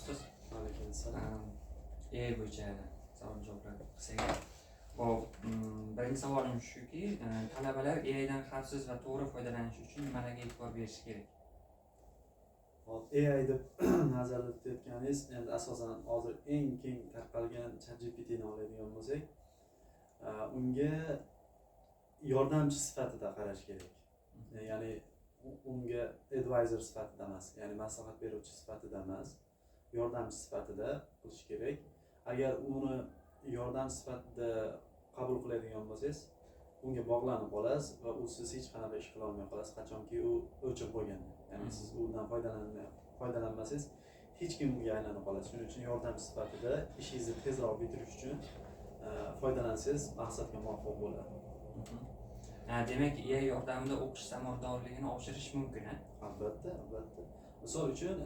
Siz Alaykum assalom. AI bo'yicha savol javoblar qilsak. Hop, birinchi savolim shuki, talabalar AIdan xavfsiz va to'g'ri foydalanish uchun nimalarga e'tibor berishi kerak? Hop, AI deb nazarda tutayotganingiz, endi asosan hozir eng keng tarqalgan ChatGPT ni oladigan bo'lsak, unga yordamchi sifatida qarash kerak. Ya'ni unga advisor sifatida emas, ya'ni maslahat beruvchi sifatida emas, yordamchi sifatida qilish kerak. Agar uni yordam sifatida qabul qiladigan bo'lsangiz, unga bog'lanib qolasiz va usiz hech qanaqa ish qila olmay qolasiz, qachonki u o'chib qo'yganda. Ya'ni siz undan foydalanmasangiz, hech kim unga aylanib qoladi. Shuning uchun yordamchi sifatida ishingizni tezroq bitirish uchun foydalansangiz, maqsadga muvofiq bo'ladi. Demak, AI yordamida o'qish samaradorligini oshirish mumkin, ha? Albatta, albatta. Misol uchun,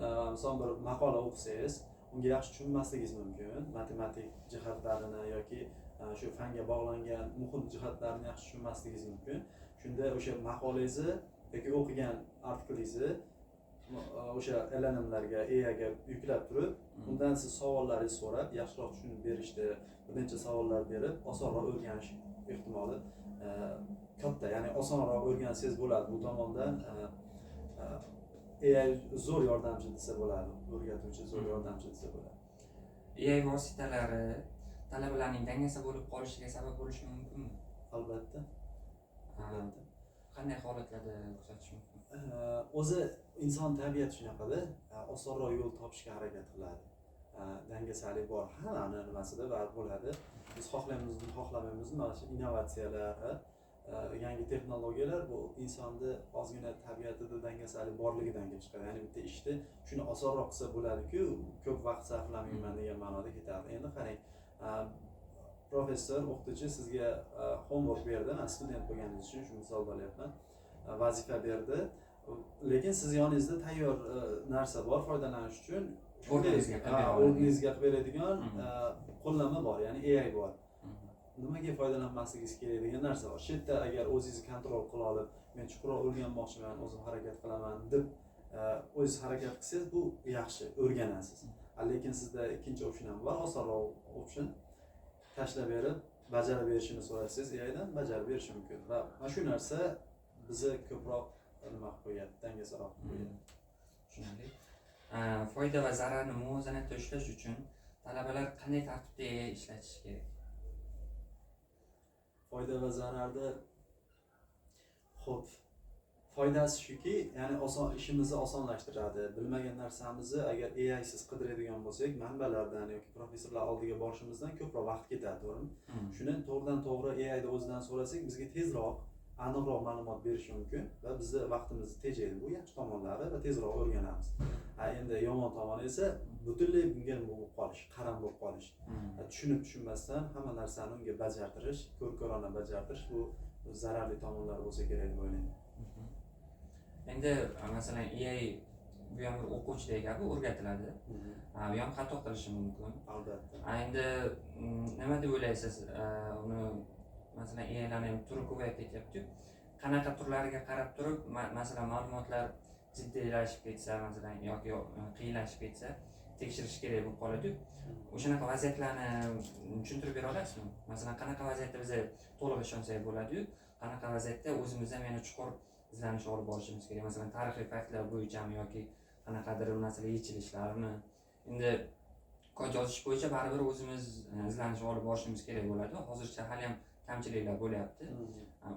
bir maqola o'qisangiz, unga yaxshi tushunmasligingiz mumkin, matematik jihatlarini yoki shu fanga bog'langan muhim jihatlarini yaxshi tushunmasligingiz mumkin. Shunda o'sha maqolangizni yoki o'qigan artikulingizni o'sha LLMlarga, AIga yuklab turib, undan siz savollaringizni so'rab, yaxshiroq tushunib berishdi, bir necha savollar berib, osonroq o'rganish ehtimoli katta. Ya'ni osonroq o'rgansangiz bo'ladi. Bu tomondan AI zo'r yordamchi desa bo'ladi, o'rgatuvchi zo'r yordamchi desa bo'ladi. AI vositalari talabalarning dangasa bo'lib qolishiga sabab bo'lishi mumkinmi? Albatta. Albatta. Qanday holatlarda kuzatish mumkin? O'zi inson tabiati shunaqada, osonroq yo'l topishga harakat qiladi. Dangasalik bor, hammani nimasida baribir bo'ladi. Biz xohlaymizmi, xohlamaymizmi, mana shu innovatsiyalar, yangi texnologiyalar bu insonni ozgina tabiatida dangasalik borligidan kelib chiqadi. Ya'ni bitta ishni shuni osonroq qilsa bo'ladi-ku, ko'p vaqt sarflamayman degan ma'noda ketadi. Endi qarang, professor, o'qituvchi sizga homework berdi, men student bo'lganingiz uchun shu misolni olyapman. Vazifa berdi, lekin siz yoningizda tayyor narsa bor foydalanish uchun, o'rningizga qilib beradigan qo'llanma bor, ya'ni AI bor. Nimaga foydalanmasligingiz kerak degan narsa bor. Shu yerda agar o'zingizni kontrol qila olib, men chuqurroq o'rganmoqchiman, o'zim harakat qilaman deb o'zingiz harakat qilsangiz, bu yaxshi, o'rganasiz. Lekin sizda ikkinchi option ham bor, osonroq option. Tashlab berib, bajarib berishini so'rasangiz, AIdan bajarib berishi mumkin. Va mana shu narsa bizni ko'proq nima qilib qo'yadi, dangasaroq qilib qo'yadi. Tushunarli. Foyda va zararni muvozanatda ushlash uchun talabalar qanday tartibda AI ishlatish kerak? Foyda va zararni, xo'p, foydasi shuki, ya'ni ishimizni osonlashtiradi. Bilmagan narsamizni agar AI siz qidiradigan bo'lsak, manbalardan yoki professorlar oldiga borishimizdan ko'proq vaqt ketadi, to'g'rimi? Shuni to'g'ridan to'g'ri AIda o'zidan so'rasak, bizga tezroq, aniqroq ma'lumot berishi mumkin va bizni vaqtimizni tejaydi. Bu yaxshi tomonlari va tezroq o'rganamiz. Endi yomon tomoni esa butunlay bunga nima bo'lib qolish, qaram bo'lib qolish. Tushunib tushunmasdan hamma narsani unga bajartirish, ko'rko'rona bajartirish, bu zararli tomonlari bo'lsa kerak deb o'ylayman. Endi masalan AI bu ham bir o'quvchidek gapi, o'rgatiladi. Bu ham xato qilishi mumkin. Albatta. Endi nima deb o'ylaysiz? Uni masalan AIlarni ham turi ko'payib ketyapti. Qanaqa turlariga qarab turib, masalan ma'lumotlar jiddiylashib ketsa, masalan yoki qiyinlashib ketsa, tekshirish kerak bo'lib qoladi. O'shanaqa vaziyatlarni tushuntirib bera olasizmi? Masalan, qanaqa vaziyatda biz to'liq ishonsak bo'ladi, qanaqa vaziyatda o'zimizdan yana chuqur izlanish olib borishimiz kerak. Masalan, tarixiy faktlar bo'yichami yoki qanaqadir masala yechilishlarini. Endi kod yozish bo'yicha baribir o'zimiz izlanish olib borishimiz kerak bo'ladi. Hozircha hali ham kamchiliklar bo'lyapti.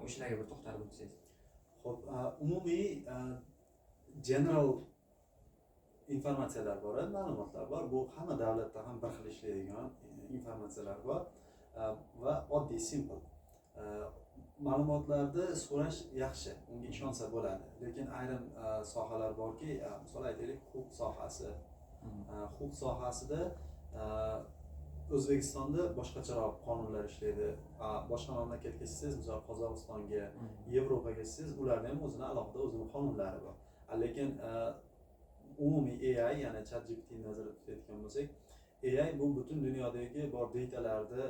O'shalarga bir to'xtalib o'tsangiz. Xo'p, umumiy general informatsiyalar bor, ma'lumotlar bor. Bu hamma davlatda ham bir xil ishlaydigan informatsiyalar bor va oddiy, simple. Ma'lumotlarni so'rash yaxshi, unga ishonsa bo'ladi. Lekin ayrim sohalar borki, misol aytaylik, huquq sohasi. Huquq sohasida O'zbekistonda boshqacharoq qonunlar ishlaydi. Boshqa mamlakatga ketsangiz, misol Qozog'istonga, Yevropaga ketsangiz, ularda ham o'zining alohida o'zining qonunlari bor. Lekin umumiy AI, ya'ni ChatGPT ni nazarda tutayotgan bo'lsak, AI bu butun dunyodagi bor datalarni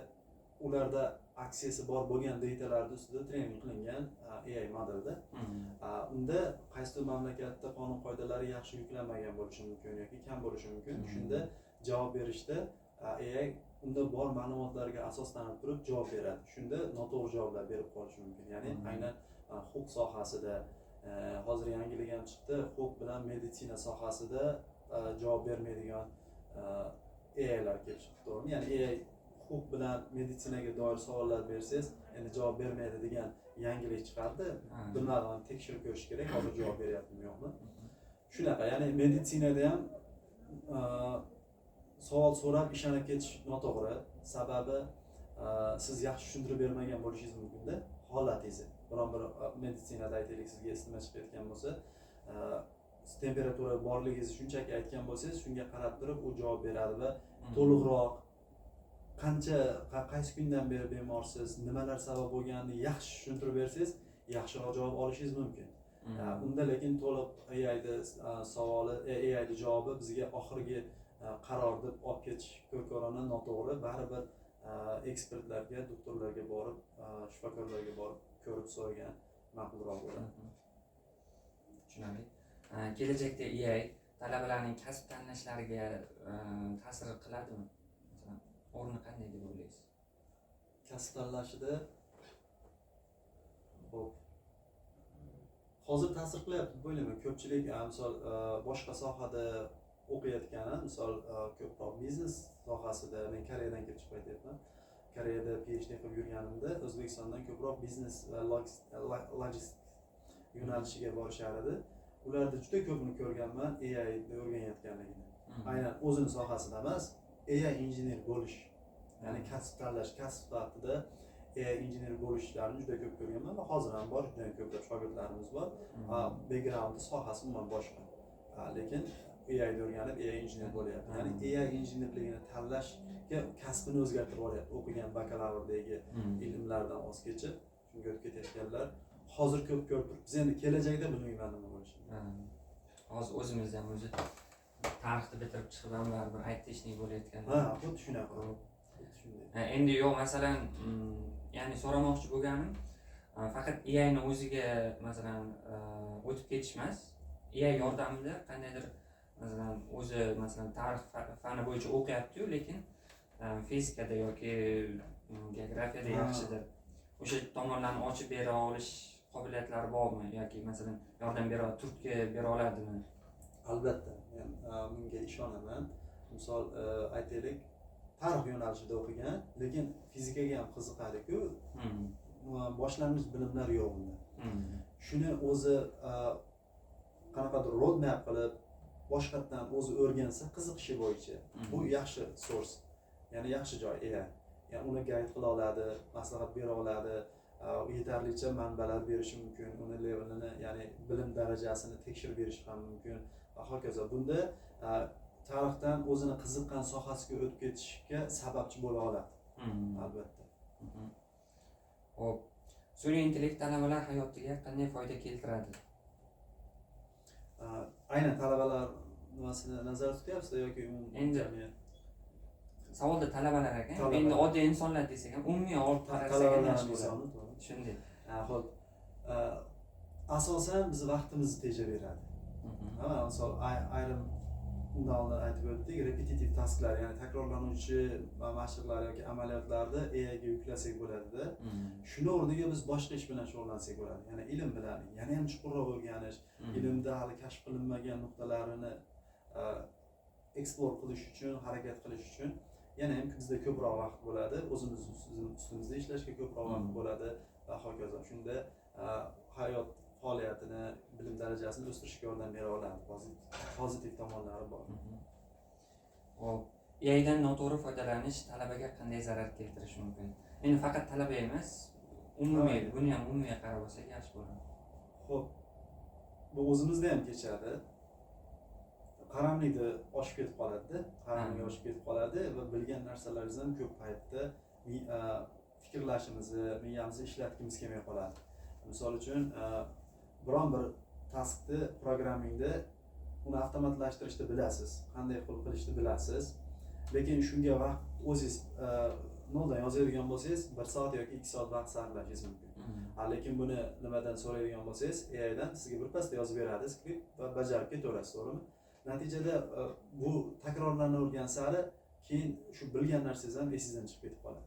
ularda aksiyasi bor bo'lgan datalarni ustida trening qilingan AI modelda. Unda qaysi mamlakatda qonun qoidalari yaxshi yuklanmagan bo'lishi mumkin yoki kam bo'lishi mumkin. Shunda javob berishda AI unda bor ma'lumotlarga asoslanib turib javob beradi. Shunda noto'g'ri javoblar berib qolishi mumkin. Ya'ni aynan huquq sohasida hozir yangilik ham chiqdi, huquq bilan meditsina sohasida javob bermaydigan AIlar kelib chiqdi, to'g'rimi? Ya'ni AI huquq bilan meditsinaga doir savollar bersangiz, endi javob bermaydi degan yangilik chiqardi. Bilmadim, tekshirib ko'rish kerak, hozir javob beryaptimi yo'qmi. Shunaqa, ya'ni meditsinada ham savol so'rab ishonib ketish noto'g'ri. Sababi siz yaxshi tushuntirib bermagan bo'lishingiz mumkin-da holatingizni. Biron bir meditsinada aytaylik, sizga isitma chiqayotgan bo'lsa, temperatura borligingizni shunchaki aytgan bo'lsangiz, shunga qarab turib u javob beradi va to'liqroq qaysi kundan beri bemorsiz, nimalar sabab bo'lganini yaxshi tushuntirib bersangiz, yaxshiroq javob olishingiz mumkin. Unda lekin to'liq AI'ning javobi bizga oxirgi qaror deb olib ketish ko'rko'rona noto'g'ri. Baribir ekspertlarga, doktorlarga borib, shifokorlarga borib ko'rib so'ragan ma'qulroq bo'ladi. Tushunarli. Kelajakda AI talabalarning kasb tanlashlariga ta'sir qiladimi? Masalan, o'rni qanday deb o'ylaysiz? Kasb tanlashida hozir ta'sir qilyapti deb o'ylayman. Ko'pchilik misol boshqa sohada o'qiyotgani, misol ko'proq biznes sohasida, men Koreyadan kelib chiqib aytyapman. Koreyada PhD qilib yurganimda O'zbekistondan ko'proq biznes va logistik yo'nalishiga borishar edi. Ularda juda ko'pini ko'rganman AI ni o'rganayotganligini. Aynan o'zini sohasida emas, AI injener bo'lish, ya'ni kasb tanlash, kasb sifatida AI injener bo'lishlarini juda ko'p ko'rganman va hozir ham bor, juda ko'plab shogirdlarimiz bor. Backgroundi sohasi umuman boshqa. Lekin AI ni o'rganib AI injener bo'lyapti. Ya'ni AI injenerligini tanlashga kasbini o'zgartirib olyapti. O'qigan bakalavrdagi ilmlardan voz kechib, shunga o'tib ketayotganlar hozir ko'p ko'rib turibmiz. Endi kelajakda bilmayman nima bo'lishini. Hozir o'zimiz ham o'zi tarixni bitirib chiqib ham baribir aytishlik bo'layotgan. Xuddi shunaqa. Endi yo'q, masalan, ya'ni so'ramoqchi bo'lganim, faqat AI ni o'ziga masalan o'tib ketish emas, AI yordamida qandaydir masalan o'zi masalan tarix fani bo'yicha o'qiyapti-yu, lekin fizikada yoki geografiyada yaxshidir. O'sha tomonlarni ochib bera olish qobiliyatlari bormi yoki masalan yordam bera, turtki bera oladimi? Albatta, men bunga ishonaman. Misol aytaylik, tarix yo'nalishida o'qigan, lekin fizikaga ham qiziqadi-ku. Boshlang'ich bilimlar yo'q unda. Shuni o'zi qanaqadir roadmap qilib, boshqatdan o'zi o'rgansa qiziqishi bo'yicha, bu yaxshi source. Ya'ni yaxshi joy AI. Ya'ni uni guide qila oladi, maslahat bera oladi, yetarlicha manbalar berishi mumkin, uni levelini, ya'ni bilim darajasini tekshirib berish ham mumkin va hokazo. Bunda tarixdan o'zini qiziqqan sohasiga o'tib ketishga sababchi bo'la oladi. Albatta. Xo'p, sun'iy intellekt talabalar hayotiga qanday foyda keltiradi? Aynan talabalar nimasini nazarda tutyapsizda yoki endi savolda talabalar ekan, endi oddiy insonlar desak ham umumiy olib qarasak ham yaxshi bo'ladi. Shunday. Xo'p. Asosan biz vaqtimizni tejab beradi. Misol ayrim undan oldin aytib o'tdik, repetitiv tasklar, ya'ni takrorlanuvchi mashqlar yoki amaliyotlarni AI ga yuklasak bo'ladi-da. Shuni o'rniga biz boshqa ish bilan shug'ullansak bo'ladi. Ya'ni ilm bilan, yana ham chuqurroq o'rganish, ilmda hali kashf qilinmagan nuqtalarini explore qilish uchun, harakat qilish uchun yana ham bizda ko'proq vaqt bo'ladi, o'zimiz ustimizda ishlashga ko'proq vaqt bo'ladi va hokazo. Shunda hayot faoliyatini, bilim darajasini o'stirishga yordam bera oladi. Pozitiv tomonlari bor. Xo'p, AI dan noto'g'ri foydalanish talabaga qanday zarar keltirishi mumkin? Endi faqat talaba emas, umumiy, buni ham umumiy qarab olsak yaxshi bo'ladi. Xo'p, bu o'zimizda ham kechadi. Qaramlikda oshib ketib qoladi-da, qaramlik oshib ketib qoladi va bilgan narsalaringiz ham ko'p paytda fikrlashimizni, miyamizni ishlatgimiz kelmay qoladi. Misol uchun, biron bir taskni programmingda uni avtomatlashtirishni bilasiz, qanday qilib qilishni bilasiz, lekin shunga vaqt o'zingiz noldan yozadigan bo'lsangiz 1 soat yoki 2 soat vaqt sarflashingiz mumkin. Lekin buni nimadan so'raydigan bo'lsangiz, AIdan sizga birpasda yozib beradi skript va bajarib ketaverasiz, to'g'rimi? Natijada bu takrorlanavergan sari keyin shu bilgan narsangiz ham esingizdan chiqib ketib qoladi.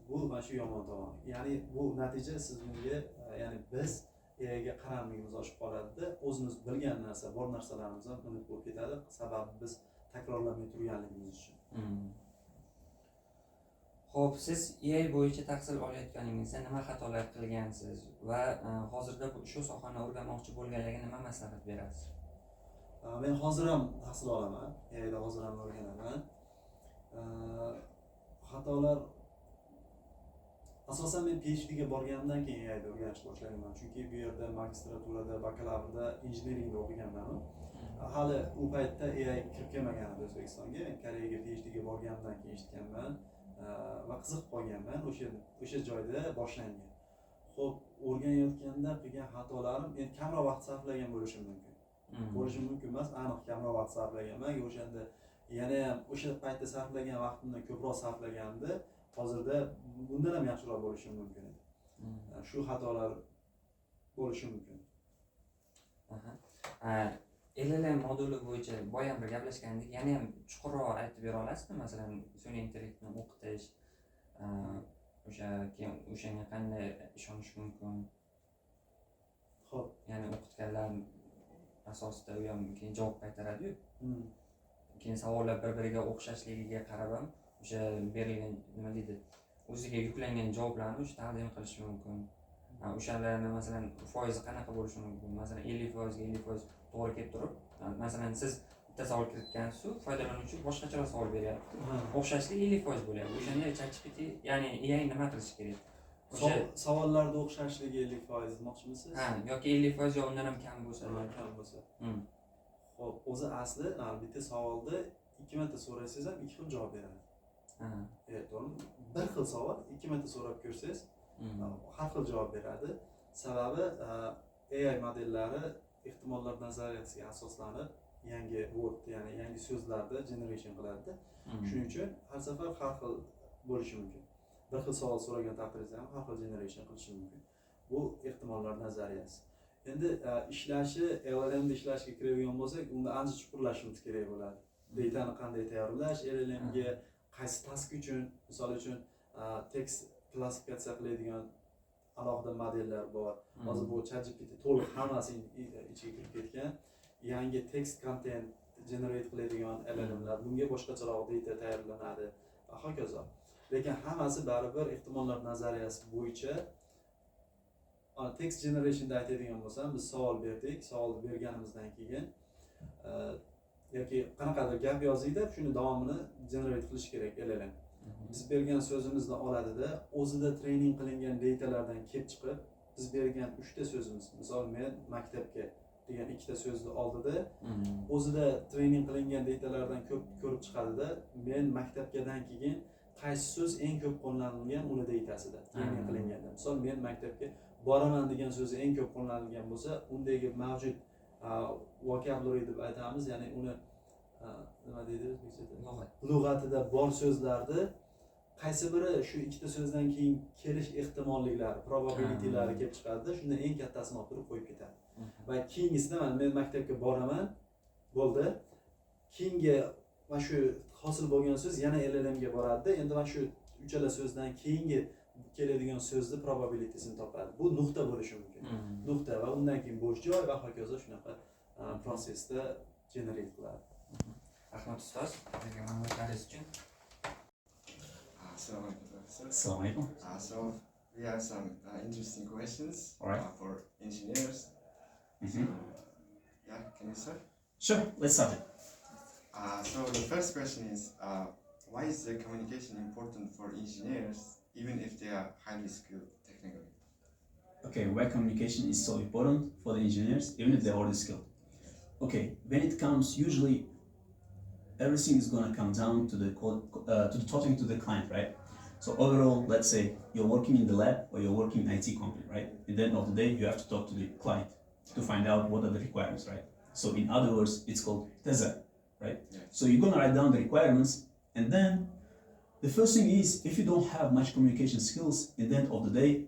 Bu mana shu yomon tomoni. Ya'ni bu natija siz bunga, ya'ni biz AIga qaramligimiz oshib qoladida, o'zimiz bilgan narsa, bor narsalarimiz ham unutib bo'lib ketadi, sababi biz takrorlamay turganligimiz uchun. Xo'p, siz AI bo'yicha tahsil olayotganingizda nima xatolar qilgansiz va hozirda shu sohani o'rganmoqchi bo'lganlarga nima maslahat berasiz? Men hozir ham tahsil olaman, AIda hozir ham o'rganaman. Xatolar asosan men PhDga borganimdan keyin AIda o'rganishni boshlaganman. Chunki bu yerda magistraturada, bakalavrda injineringda o'qiganman. Hali u paytda AI kirib kelmagan edi O'zbekistonga. Men Koreyaga PhDga borganimdan keyin eshitganman va qiziqib qolganman. O'sha joyda boshlangan. Xo'p, o'rganayotganda qilgan xatolarim, men kamroq vaqt sarflagan bo'lishim mumkin. Bo'lishi mumkin emas, aniq kamroq vaqt sarflaganman. O'shanda yana ham o'sha paytda sarflagan vaqtimdan ko'proq sarflaganimda, hozirda bundan ham yaxshiroq bo'lishi mumkin edi. Shu xatolar bo'lishi mumkin. LLM moduli bo'yicha boya bir gaplashgandik, yana ham chuqurroq aytib bera olasizmi? Masalan, sun'iy intellektni o'qitish, keyin o'shanga qanday ishonish mumkin? Xo'p, ya'ni o'qitganlar asosida u ham keyin javob qaytaradi-yu. Keyin savollar bir-biriga o'xshashligiga qarab ham o'sha berilgan nima deydi, o'ziga yuklangan javoblarni o'sha taqdim qilishi mumkin. O'shalarni masalan foizi qanaqa bo'lishi mumkin? Masalan 50% ga 50% to'g'ri kelib turib, masalan siz bitta savol kiritgansiz, foydalanuvchi boshqacharoq savol beryapti. O'xshashlik 50% bo'lyapti. O'shanda ChatGPT, ya'ni AI nima qilishi kerak? Savollarda o'xshashligi 50% demoqchimisiz? Yoki 50% yo undan ham kam bo'lsa. Kam bo'lsa. Xo'p, o'zi asli bitta savolda 2 marta so'rasangiz ham 2 xil javob beradi. To'g'rimi? Bir xil savol 2 marta so'rab ko'rsangiz, har xil javob beradi. Sababi AI modellari ehtimollar nazariyasiga asoslanib yangi word, ya'ni yangi so'zlarni generation qiladi. Shuning uchun har safar har xil bo'lishi mumkin. Bir xil savol so'ragan taqdirda ham har xil generation qilishi mumkin. Bu ehtimollar nazariyasi. Endi ishlashi, LLMda ishlashga kiradigan bo'lsak, unda ancha chuqurlashimiz kerak bo'ladi. Datani qanday tayyorlash, LLMga qaysi task uchun, misol uchun tekst klassifikatsiya qiladigan alohida modellar bor. Hozir bu ChatGPT to'liq hammasi ichiga kirib ketgan. Yangi text content generate qiladigan LLMlar, bunga boshqacharoq data tayyorlanadi va hokazo. Lekin hammasi baribir ehtimollar nazariyasi bo'yicha text generationda aytadigan bo'lsam, biz savol berdik, savolni berganimizdan keyin yoki qanaqadir gap yozdik-da, shuni davomini generate qilish kerak LLM. Biz bergan so'zimizni oladida, o'zida training qilingan datalardan kelib chiqib, biz bergan 3 ta so'zimiz, misol men maktabga degan 2 ta so'zni oldida, o'zida training qilingan datalardan ko'rib chiqadida, men maktabgadan keyin qaysi so'z eng ko'p qo'llanilgan uni datasida training qilinganda. Misol men maktabga boraman degan so'zi eng ko'p qo'llanilgan bo'lsa, undagi mavjud vocabulary deb aytamiz, ya'ni uni nima deydi o'zbekchada? Lug'atida bor so'zlarni qaysi biri shu ikkita so'zdan keyin kelish ehtimolliklari, probabilitylari kelib chiqadi, shunda eng kattasini olib turib qo'yib ketadi. Va keyingisida men maktabga boraman, bo'ldi. Keyingi mana shu hosil bo'lgan so'z yana LLMga boradi. Endi mana shu uchala so'zdan keyingi keladigan so'zni probabilitysini topadi. Bu nuqta bo'lishi mumkin. Nuqta va undan keyin bo'sh joy va hokazo shunaqa prosesda generate qiladi. Rahmat ustoz, bizga ma'lumotlaringiz uchun. Assalamu alaikum, professor. Assalamu alaikum. So we have some interesting questions for engineers. Yeah, can you start? Sure, let's start it. So the first question is, why is the communication important for engineers, even if they are highly skilled technically? Okay, why communication is so important for the engineers, even if they're already skilled? Okay, when it comes, usually everything is going to come down to the talking to the client, right? So overall, let's say you're working in the lab or you're working in IT company, right? At the end of the day, you have to talk to the client to find out what are the requirements, right? So in other words, it's called teza, right? Yeah. So you're going to write down the requirements, and then The first thing is, if you don't have much communication skills, in the end of the day,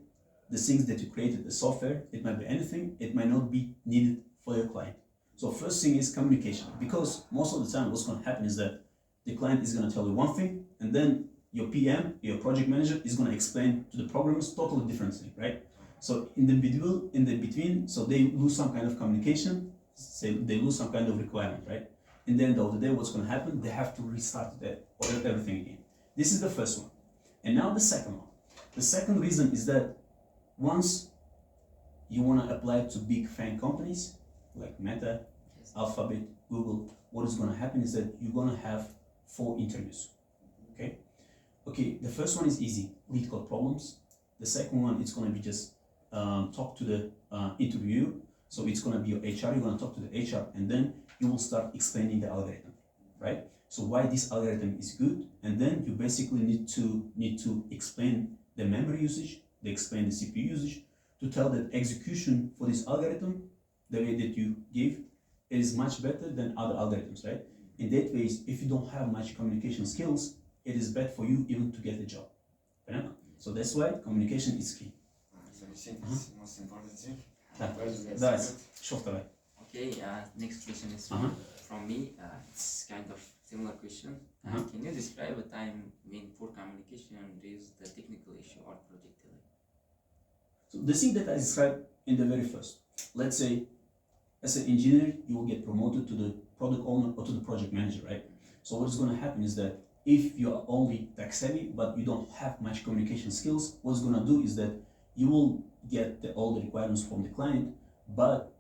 the things that you created, the software, it might be anything, it might not be needed for your client. So first thing is communication, because most of the time what's going to happen is that the client is going to tell you one thing, and then your PM, your project manager, is going to explain to the programmers totally different thing, right? So in the between, so they lose some kind of communication, so they lose some kind of requirement, right? In the end of the day, what's going to happen? They have to restart everything again. This is the first one. And now the second one. The second reason is that once you want to apply to big FAANG companies like Meta, Yes. Alphabet, Google, what is going to happen is that you're going to have 4 interviews. Okay, the first one is easy, lead code problems. The second one, it's going to be just talk to the interviewer. So it's going to be your HR, you're going to talk to the HR, and then you will start explaining the algorithm, right? So why this algorithm is good, and then you basically need to explain the memory usage, they explain the CPU usage, to tell that execution for this algorithm, the way that you give, is much better than other algorithms, right? In that way, if you don't have much communication skills, it is bad for you even to get a job. Right? So that's why communication is key. So you think it's the most important thing? That- Where is that that's- secret? Short away. Okay, next question is from me. It's kind of similar question. Can you describe a time when poor communication raised the technical issue or project delay? So the thing that I described in the very first, let's say, as an engineer, you will get promoted to the product owner or to the project manager, right? So what's going to happen is that if you are only tech savvy, but you don't have much communication skills, what's going to do is that you will get all the requirements from the client, but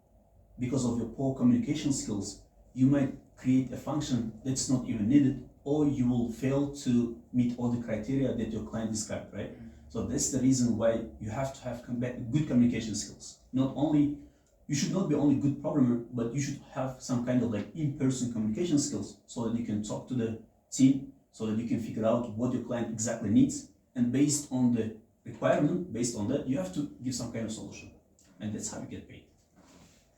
because of your poor communication skills, you might create a function that's not even needed, or you will fail to meet all the criteria that your client described, right? So that's the reason why you have to have good communication skills. Not only, you should not be only good programmer, but you should have some kind of like in-person communication skills so that you can talk to the team, so that you can figure out what your client exactly needs, and based on the requirement, based on that, you have to give some kind of solution, and that's how you get paid.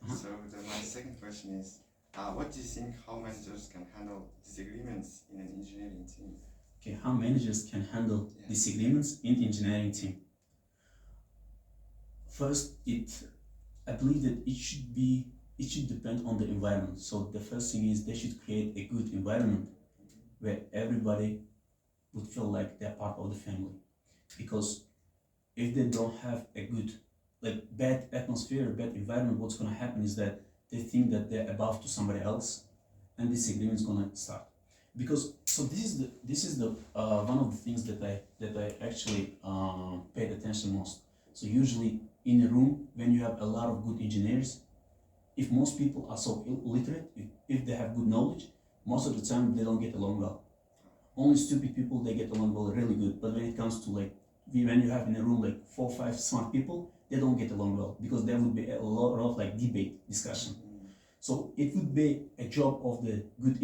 So my second question is, what do you think how managers can handle disagreements in an engineering team? Okay, how managers can handle disagreements in engineering team. First, I believe that it should depend on the environment. So the first thing is they should create a good environment where everybody would feel like they're part of the family. Because if they don't have a good, like bad atmosphere, bad environment, what's gonna happen is that they think that they're above to somebody else, and disagreement is gonna start. Because so this is the one of the things that I actually paid attention most. So usually in a room, when you have a lot of good engineers, if most people are so illiterate, if they have good knowledge, most of the time they don't get along well. Only stupid people, they get along well really good. But when it comes to like, when you have in a room like 4 or 5 smart people, they don't get along well, because there would be a lot of like debate, discussion. So it would be a job of the good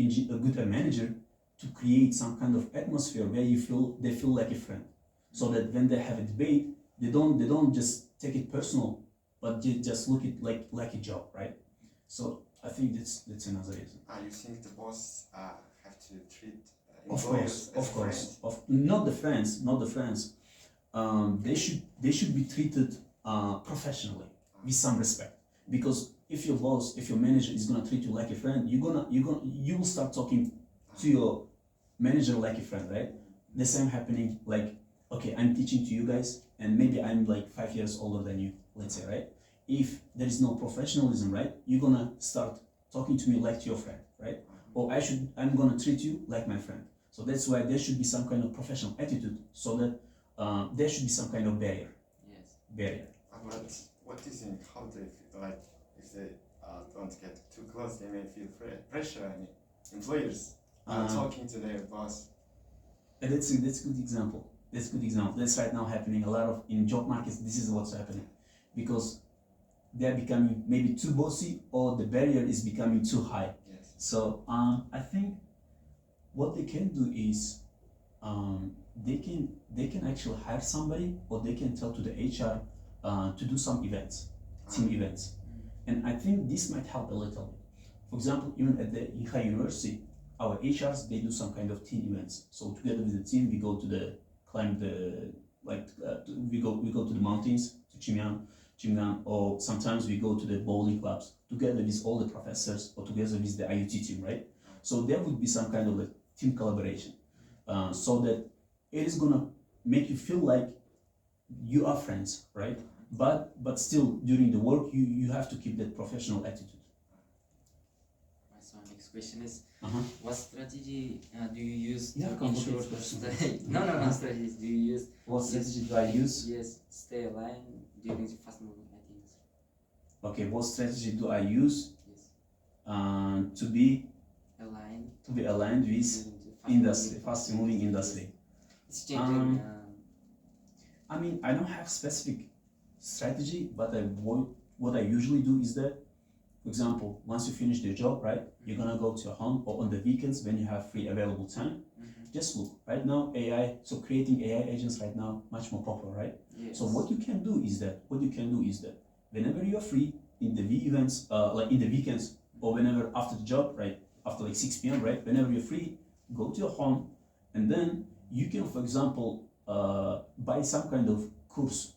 manager to create some kind of atmosphere where they feel like a friend, so that when they have a debate, they don't just take it personal, but they just look at like a job, right? So I think that's another reason. You think the boss have to treat Of employees course, as friends? not the friends. They should be treated professionally with some respect, because if your boss, if your manager is gonna treat you like a friend, you will start talking to your manager like a friend, right? The same happening like, okay, I'm teaching to you guys, and maybe I'm like 5 years older than you, let's say, right? If there is no professionalism, right, you're gonna start talking to me like to your friend, right? Or I'm gonna treat you like my friend. So that's why there should be some kind of professional attitude, so that there should be some kind of barrier. Yes. But what do you think? How they feel? Like if they don't get too close, they may feel pressure. I mean, employers talking to their boss. That's a good example. That's right now happening a lot of in job markets. This is what's happening, because they're becoming maybe too bossy, or the barrier is becoming too high. Yes. So I think what they can do is they can actually hire somebody, or they can tell to the HR to do some events, team events, and I think this might help a little bit. For example, even at the Inha University, our HRs, they do some kind of team events. So together with the team, we go to the climb the we go to the mountains to Chimgan, or sometimes we go to the bowling clubs together with all the professors or together with the IoT team, right? So there would be some kind of like team collaboration, so that it is gonna make you feel like you are friends, right? But still during the work you have to keep that professional attitude. So next question is, Uh-huh. what strategy do you use Yeah, to complicated ensure question. no strategies do you use? What strategy do I use? Yes, stay aligned during the fast moving meetings. Okay, what strategy do I use Yes, to be aligned aligned with during the industry, fast moving industry? It's changing. I mean, I don't have specific strategy, but what I usually do is that, for example, once you finish the job, right, you're gonna go to your home, or on the weekends when you have free available time, just look. Right now, AI, so creating AI agents right now, much more popular, right? Yes. So what you can do is that, whenever you're free in the events, like in the weekends, or whenever after the job, right, after like 6 p.m., right, whenever you're free, go to your home, and then you can, for example, buy some kind of course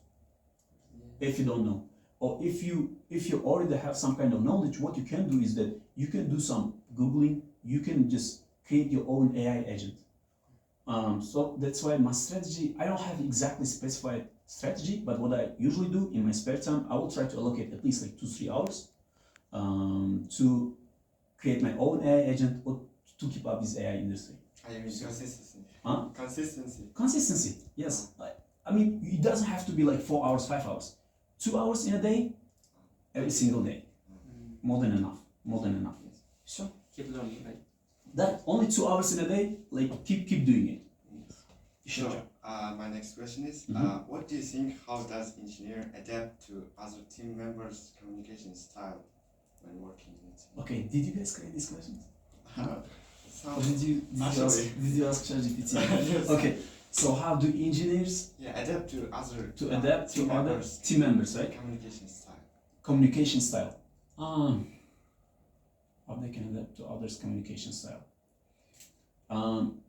if you don't know, or if you already have some kind of knowledge. What you can do is that you can do some googling, you can just create your own AI agent. So that's why my strategy, I don't have exactly specified strategy, but what I usually do in my spare time, I will try to allocate at least like 2-3 hours to create my own AI agent or to keep up with AI industry. I mean consistency. Huh? Consistency, yes. I mean, it doesn't have to be like 4 hours, 5 hours. 2 hours in a day, every single day. More than enough. Yes. Sure. Keep learning, right? That only 2 hours in a day, like keep doing it. Yes. Sure. So, my next question is, Mhm. what do you think, how does engineer adapt to other team members' communication style when working in a team? Okay, did you guys create these questions? So, Or did you Actually. ask ChatGPT? Yes. Okay, so how do engineers yeah, adapt to other adapt team to other members' team members, right? communication style. Communication style. How they can adapt to others' communication style.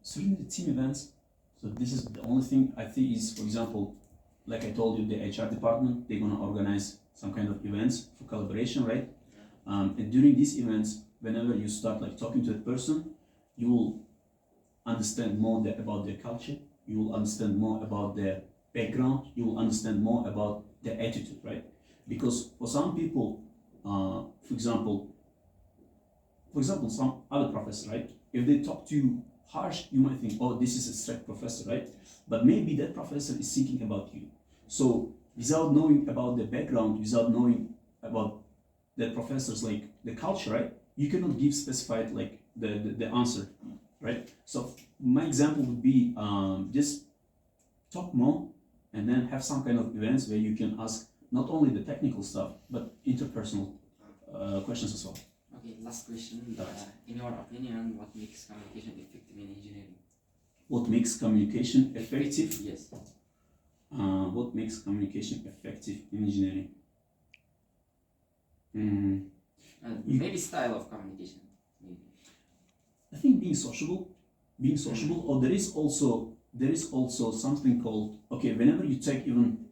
So in the team events, so this is the only thing I think is, for example, like I told you, the HR department, they're gonna organize some kind of events for collaboration, right? And during these events, whenever you start like talking to a person, you will understand more about their culture, you will understand more about their background, you will understand more about their attitude, right? Because for some people, for example, some other professor, right? If they talk to you harsh, you might think, oh, this is a strict professor, right? But maybe that professor is thinking about you. So without knowing about the background, without knowing about that professor's like the culture, right? You cannot give specified like the answer, right? So my example would be just talk more and then have some kind of events where you can ask not only the technical stuff but interpersonal questions as well. Okay, last question. In your opinion, what makes communication effective in engineering? What makes communication effective? Yes. What makes communication effective in engineering? Maybe style of communication. Maybe. I think being sociable, or there is also something called, okay, whenever you take even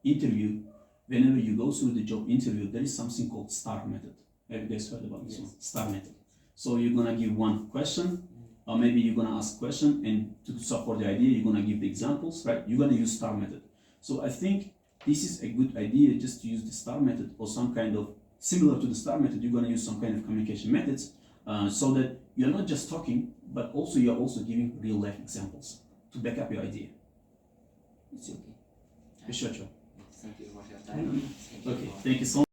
interview, whenever you go through the job interview, there is something called STAR method. Have you guys heard about this Yes. one? STAR method. So you're gonna give one question, or maybe you're gonna ask question, and to support the idea, you're gonna give the examples, right? You're gonna use STAR method. So I think this is a good idea, just to use the STAR method or some kind of similar to the STAR method. You're gonna use some kind of communication methods, so that you're not just talking, but also you're also giving real life examples to back up your idea. It's okay. Okay. Sure. Thank you for your time. Thank you Okay. for Thank you so much.